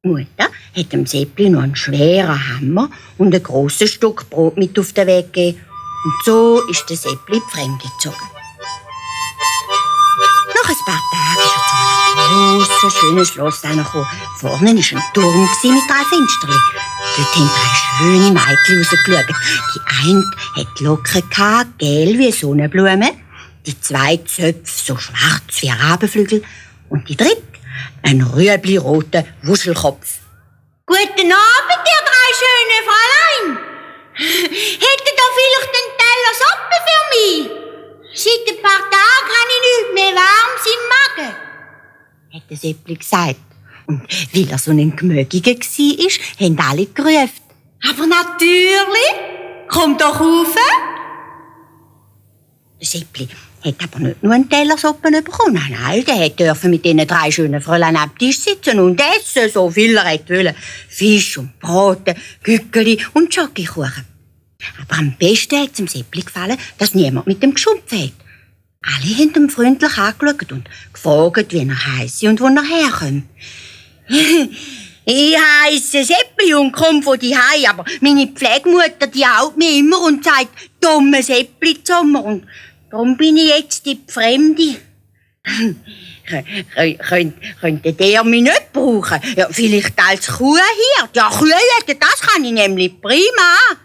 Die Mutter hat dem Seppli noch einen schweren Hammer und ein grosses Stück Brot mit auf den Weg gegeben. Und so ist der Seppli in die Fremde gezogen. Nach ein paar Tagen ist er zu einem grossen, schönen Schloss gekommen. Vorne war ein Turm mit 3 Fenstern. Dort haben 3 schöne Mädchen rausgeschaut. Die eine hatte Locken, gel wie Sonnenblumen. Die zweite Zöpfe so schwarz wie Rabenflügel. Und die dritte ein rüebli-roter Wuschelkopf. Guten Abend, ihr 3 schöne Fräulein. Hättet ihr vielleicht einen Teller Suppe für mich? Seit ein paar Tagen habe ich nichts mehr Warmes im Magen, hat der Seppli gesagt. Und weil er so ein Gemögiger war, haben alle gerufen. Aber natürlich, kommt doch rauf. Der Seppli hat aber nicht nur einen Teller Suppe bekommen. Nein, der durfte mit diesen 3 schönen Fräulein am Tisch sitzen und essen, so viel er wollte. Fisch und Braten, Gückeli und Schokokuchen. Aber am besten hat es dem Seppli gefallen, dass niemand mit ihm geschumpft hat. Alle haben ihn freundlich angeschaut und gefragt, wie er heisse und wo er herkommt. Ich heisse Seppli und komme von daheim, aber meine Pflegemutter, die haut mir immer und sagt, dumme Seppli zusammen. Und darum bin ich jetzt die Fremde. Könnte der mich nicht brauchen? Ja, vielleicht als Kuhhirt. Ja, Kühe, das kann ich nämlich prima.